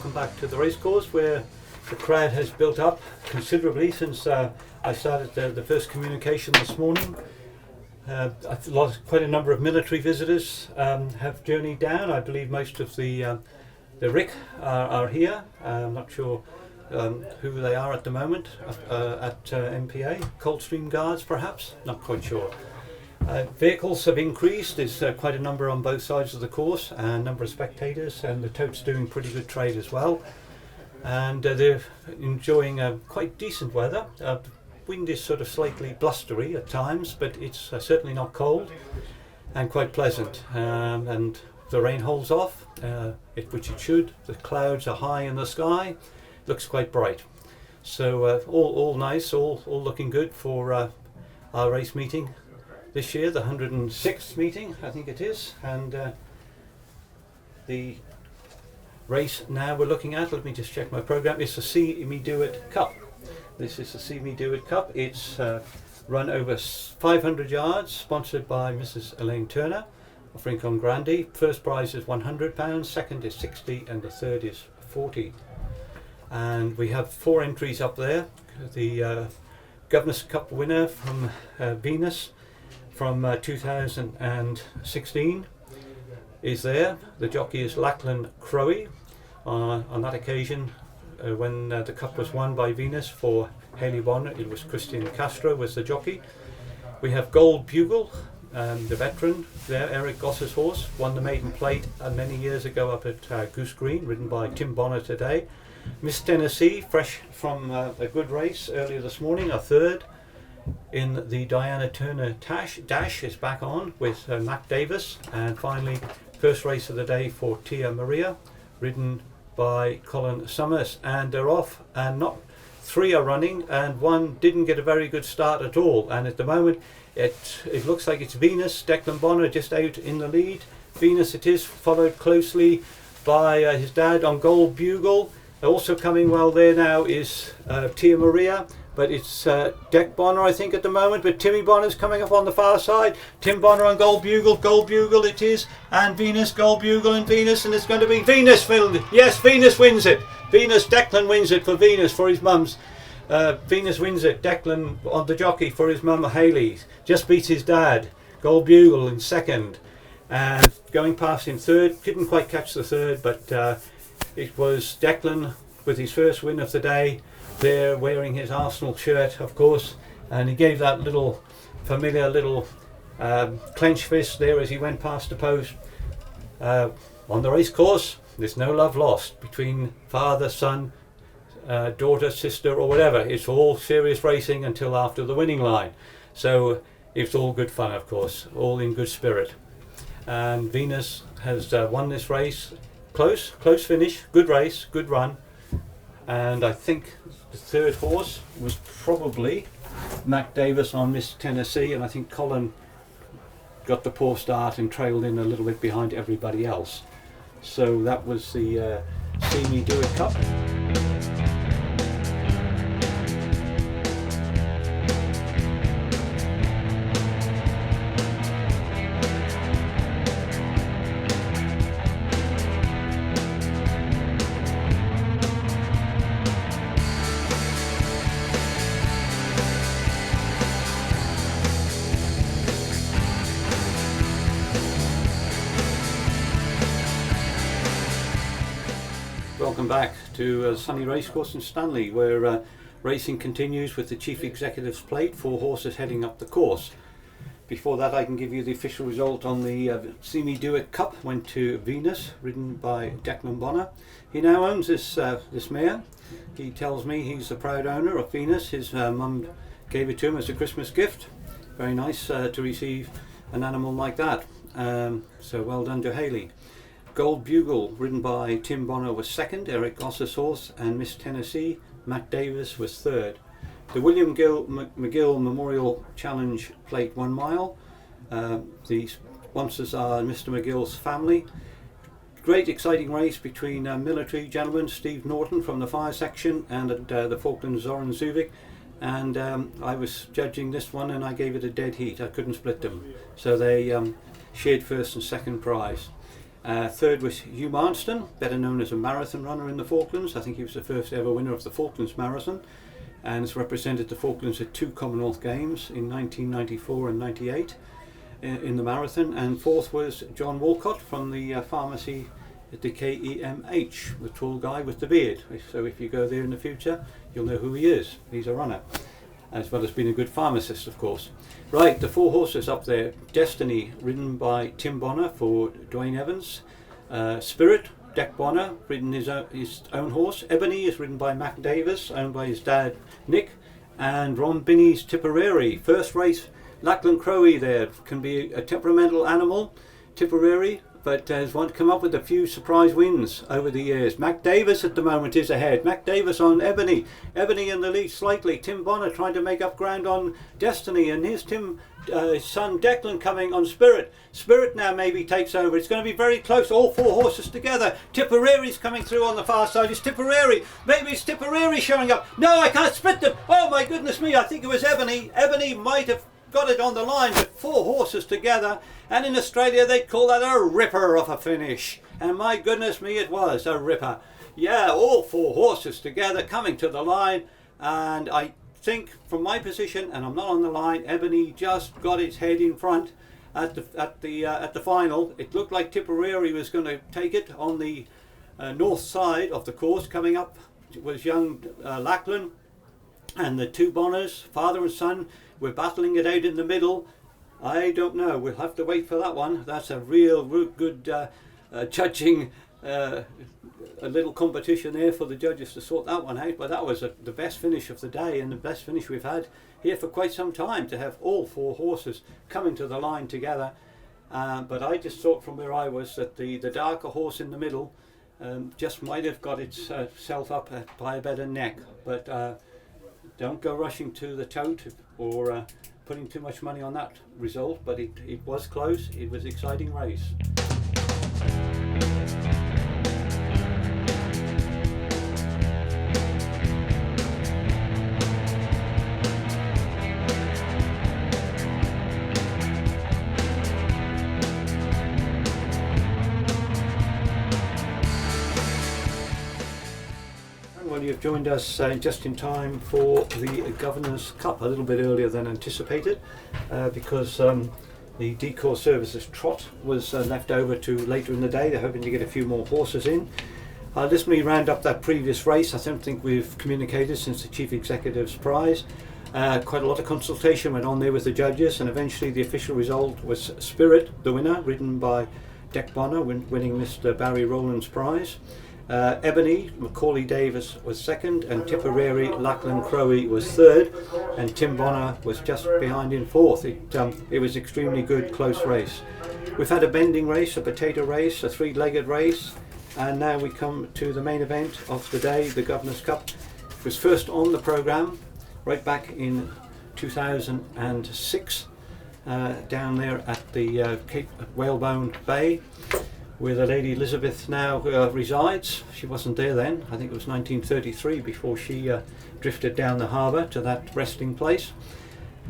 welcome back to the racecourse, where the crowd has built up considerably since I started the first communication this morning. I've lost quite a number of military visitors have journeyed down. I believe most of the RIC are here. I'm not sure who they are at the moment at MPA. Coldstream Guards perhaps, not quite sure. Vehicles have increased. There's quite a number on both sides of the course, and a number of spectators, and the tote's doing pretty good trade as well. And they're enjoying quite decent weather. The wind is sort of slightly blustery at times, but it's certainly not cold and quite pleasant. And the rain holds off, which it should. The clouds are high in the sky. Looks quite bright. So all nice, all looking good for our race meeting this year, the 106th meeting, I think it is. And the race now we're looking at, let me just check my program, it's the Seemedoit Cup. This is the Seemedoit Cup. It's run over 500 yards, sponsored by Mrs. Elaine Turner of Rincon Grande. First prize is £100, second is 60, and the third is 40. And we have 4 entries up there. The Governor's Cup winner from Venus from 2016 is there. The jockey is Lachlan Crowe. On that occasion, when the cup was won by Venus for Haley Bonner, it was Christian Castro was the jockey. We have Gold Bugle, the veteran there, Eric Goss's horse, won the maiden plate many years ago up at Goose Green, ridden by Tim Bonner today. Miss Tennessee, fresh from a good race earlier this morning, a third in the Diana Turner Dash, is back on with Mac Davis. And finally, first race of the day for Tia Maria, ridden by Colin Summers. And they're off, and not 3 are running, and 1 didn't get a very good start at all. And at the moment, it looks like it's Venus. Declan Bonner just out in the lead. Venus it is, followed closely by his dad on Gold Bugle. Also coming well there now is Tia Maria, but it's Deck Bonner I think at the moment, but Timmy Bonner's coming up on the far side. Tim Bonner on Gold Bugle it is, and Venus, Gold Bugle and Venus, and it's going to be Venus. Yes, Venus wins it. Declan wins it for Venus, for his mum's. Venus wins it. Declan on the jockey for his mum Hayley. Just beats his dad. Gold Bugle in second. And going past in third, couldn't quite catch the third, but it was Declan with his first win of the day there, wearing his Arsenal shirt, of course, and he gave that little familiar little clenched fist there as he went past the post. On the race course, there's no love lost between father, son, daughter, sister, or whatever. It's all serious racing until after the winning line. So it's all good fun, of course, all in good spirit. And Venus has won this race. Close finish, good race, good run. And I think the third horse was probably Mac Davis on Miss Tennessee, and I think Colin got the poor start and trailed in a little bit behind everybody else. So that was the Seemedoit Cup. Welcome back to sunny racecourse in Stanley, where racing continues with the Chief Executive's plate, 4 horses heading up the course. Before that, I can give you the official result on the Seemedoit Cup. Went to Venus, ridden by Declan Bonner. He now owns this mare. He tells me he's the proud owner of Venus. His mum gave it to him as a Christmas gift. Very nice to receive an animal like that. So well done to Hayley. Gold Bugle, ridden by Tim Bonner, was second. Eric Goss's horse, and Miss Tennessee, Mac Davis, was third. The William McGill Memorial Challenge Plate 1 mile. The sponsors are Mr. McGill's family. Great exciting race between military gentlemen, Steve Norton from the fire section, and the Falklands Zoran Zuvik. And I was judging this one, and I gave it a dead heat. I couldn't split them. So they shared first and second prize. Third was Hugh Marston, better known as a marathon runner in the Falklands. I think he was the first ever winner of the Falklands Marathon and has represented the Falklands at 2 Commonwealth Games in 1994 and 98 in the marathon. And fourth was John Walcott from the pharmacy at the KEMH, the tall guy with the beard. So if you go there in the future, you'll know who he is. He's a runner, as well as being a good pharmacist, of course. Right, the 4 horses up there. Destiny, ridden by Tim Bonner for Dwayne Evans. Spirit, Dec Bonner, ridden his own horse. Ebony is ridden by Mac Davis, owned by his dad, Nick. And Ron Binney's Tipperary. First race, Lachlan Crowe there. Can be a temperamental animal, Tipperary, but has come up with a few surprise wins over the years. Mac Davis at the moment is ahead. Mac Davis on Ebony. Ebony in the lead slightly. Tim Bonner trying to make up ground on Destiny, and here's his son Declan coming on Spirit. Spirit now maybe takes over. It's going to be very close, all 4 horses together. Tipperary's coming through on the far side. It's Tipperary. Maybe it's Tipperary showing up. No, I can't split them. Oh my goodness me, I think it was Ebony. Ebony might have got it on the line, but 4 horses together, and in Australia they'd call that a ripper of a finish, and my goodness me, it was a ripper. Yeah, all 4 horses together coming to the line, and I think from my position, and I'm not on the line, Ebony just got its head in front at the final. It looked like Tipperary was going to take it on the north side of the course. Coming up was young Lachlan, and the 2 Bonners, father and son, were battling it out in the middle. I don't know, we'll have to wait for that one. That's a real good judging, a little competition there for the judges to sort that one out. But that was the best finish of the day, and the best finish we've had here for quite some time, to have all 4 horses coming to the line together. But I just thought from where I was that the darker horse in the middle just might have got itself up by a better neck. But don't go rushing to the tote or putting too much money on that result, but it was close. It was an exciting race. Well, you've joined us just in time for the Governor's Cup, a little bit earlier than anticipated, because the decoy services trot was left over to later in the day. They're hoping to get a few more horses in. Let me round up that previous race. I don't think we've communicated since the Chief Executive's prize. Quite a lot of consultation went on there with the judges, and eventually the official result was Spirit, the winner, ridden by Dec Bonner, winning Mr. Barry Rowland's prize. Ebony, Macaulay Davis was second, and Tipperary, Lachlan Crowe was third, and Tim Bonner was just behind in fourth. It was extremely good, close race. We've had a bending race, a potato race, a 3-legged race, and now we come to the main event of the day, the Governor's Cup. It was first on the programme right back in 2006, down there at the Cape Whalebone Bay, where the Lady Elizabeth now resides. She wasn't there then. I think it was 1933 before she drifted down the harbour to that resting place.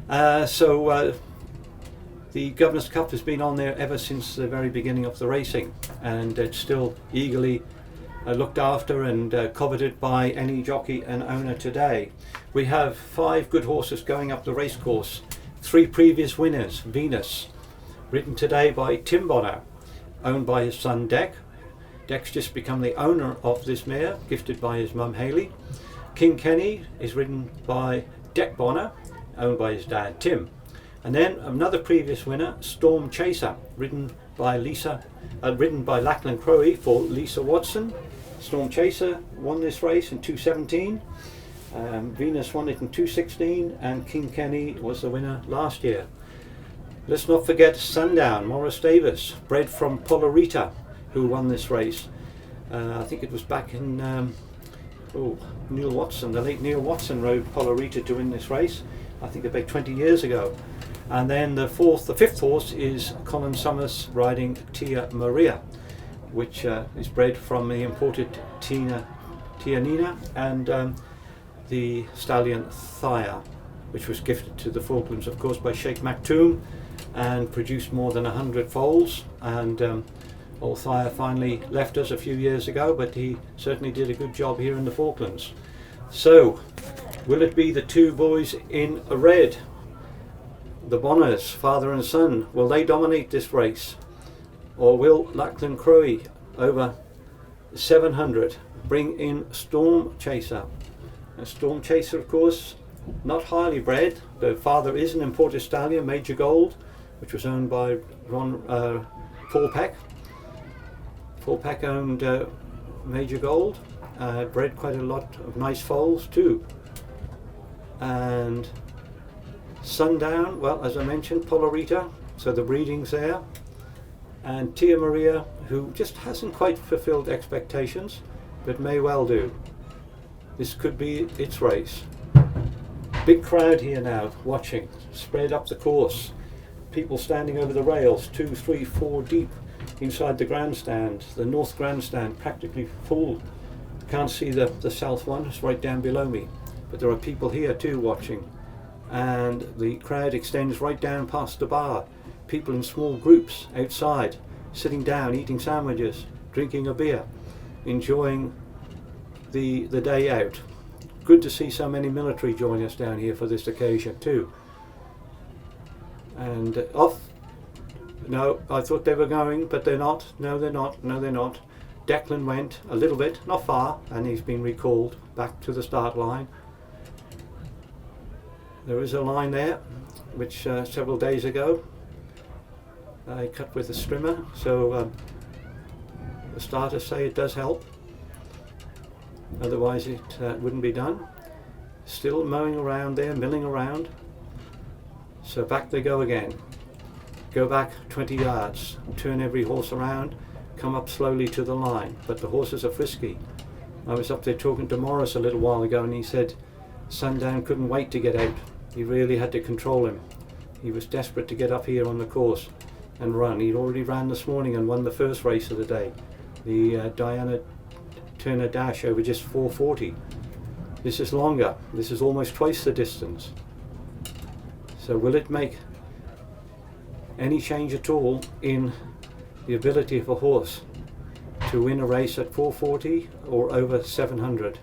So the Governor's Cup has been on there ever since the very beginning of the racing, and it's still eagerly looked after and coveted by any jockey and owner today. We have 5 good horses going up the racecourse. 3 previous winners. Venus, ridden today by Tim Bonner, owned by his son Dec. Dec's just become the owner of this mare, gifted by his mum Hayley. King Kenny is ridden by Dec Bonner, owned by his dad Tim. And then another previous winner, Storm Chaser, ridden by Lachlan Crowe for Lisa Watson. Storm Chaser won this race in 2017. Venus won it in 2016, and King Kenny was the winner last year. Let's not forget Sundown, Morris Davis, bred from Polarita, who won this race. I think it was back in Neil Watson, the late Neil Watson rode Polarita to win this race, I think about 20 years ago. And then the 5th horse is Colin Summers riding Tia Maria, which is bred from the imported Tia Nina and the stallion Thaya, which was gifted to the Falklands, of course, by Sheikh Maktoum, and produced more than 100 foals, and Old Thayer finally left us a few years ago, but he certainly did a good job here in the Falklands. So, will it be the two boys in red, the Bonners, father and son? Will they dominate this race? Or will Falkland Crowe over 700 bring in Storm Chaser? A Storm Chaser, of course, not highly bred. The father is an imported stallion, Major Gold, which was owned by Paul Peck. Paul Peck owned Major Gold, bred quite a lot of nice foals too. And Sundown, well, as I mentioned, Polarita, so the breeding's there. And Tia Maria, who just hasn't quite fulfilled expectations, but may well do. This could be its race. Big crowd here now, watching, spread up the course. People standing over the rails, 2, 3, 4 deep inside the grandstand. The north grandstand practically full. Can't see the south one, it's right down below me. But there are people here too watching. And the crowd extends right down past the bar. People in small groups outside, sitting down, eating sandwiches, drinking a beer, enjoying the day out. Good to see so many military join us down here for this occasion too. And off. No, I thought they were going, but they're not. No, they're not. No, they're not. Declan went a little bit, not far, and he's been recalled back to the start line. There is a line there, which several days ago I cut with a strimmer, so the starters say it does help. Otherwise it wouldn't be done. Still mowing around there, milling around. So back they go again. Go back 20 yards, turn every horse around, come up slowly to the line. But the horses are frisky. I was up there talking to Morris a little while ago, and he said Sundown couldn't wait to get out. He really had to control him. He was desperate to get up here on the course and run. He'd already ran this morning and won the first race of the day, the Diana Turner Dash over just 4:40. This is longer. This is almost twice the distance. So will it make any change at all in the ability of a horse to win a race at 4:40 or over 700?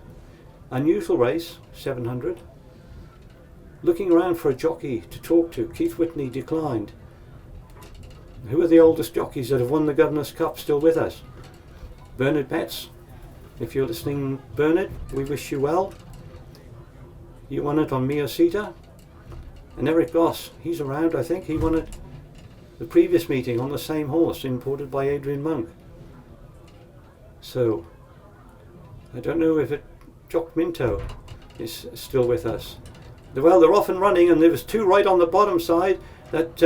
Unusual race, 700. Looking around for a jockey to talk to. Keith Whitney declined. Who are the oldest jockeys that have won the Governor's Cup still with us? Bernard Betts. If you're listening, Bernard, we wish you well. You won it on Mia Sita. And Eric Goss, he's around, I think. He won it the previous meeting on the same horse, imported by Adrian Monk. So, I don't know if Jock Minto is still with us. Well, they're off and running, and there was two right on the bottom side that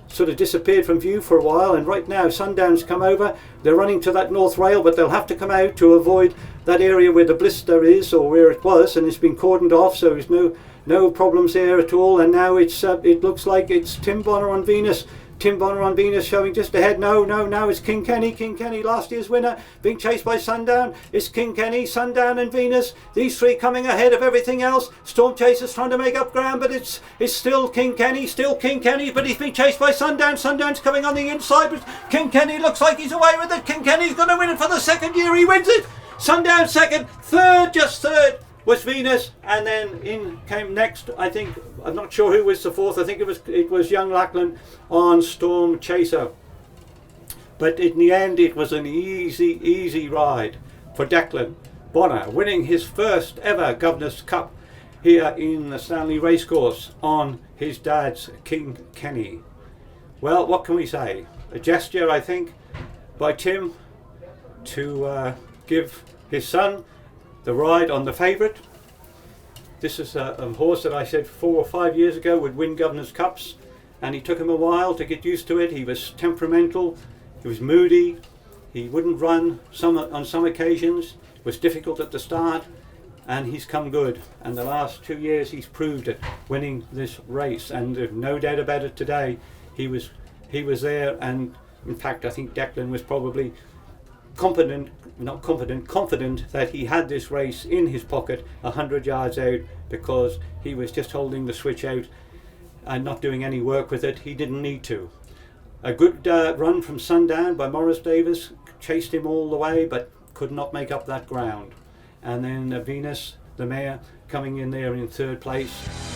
sort of disappeared from view for a while, and right now Sundown's come over. They're running to that north rail, but they'll have to come out to avoid that area where the blister is, or where it was, and it's been cordoned off, so there's no problems there at all. And now it looks like it's Tim Bonner on Venus. Tim Bonner on Venus showing just ahead. No, now it's King Kenny. King Kenny, last year's winner, being chased by Sundown. It's King Kenny, Sundown and Venus. These three coming ahead of everything else. Storm Chaser's trying to make up ground, but it's still King Kenny, but he's being chased by Sundown. Sundown's coming on the inside, but King Kenny looks like he's away with it. King Kenny's going to win it for the second year. He wins it. Sundown second, just third was Venus, and then in came next, I think, I'm not sure who was the fourth. I think it was young Falkland on Storm Chaser. But in the end, it was an easy ride for Declan Bonner, winning his first ever Governor's Cup here in the Stanley Racecourse on his dad's King Kenny. Well, what can we say? A gesture, I think, by Tim to give his son the ride on the favourite. This is a horse that I said 4 or 5 years ago would win Governor's Cups, and he took him a while to get used to it. He was temperamental, he was moody, he wouldn't run on some occasions, it was difficult at the start, and he's come good. And the last 2 years he's proved it, winning this race, and there's no doubt about it today. He was there, and in fact I think Declan was probably confident that he had this race in his pocket 100 yards out, because he was just holding the switch out and not doing any work with it. He didn't need to. A good run from Sundown by Morris Davis, chased him all the way but could not make up that ground. And then Venus, the mare, coming in there in third place.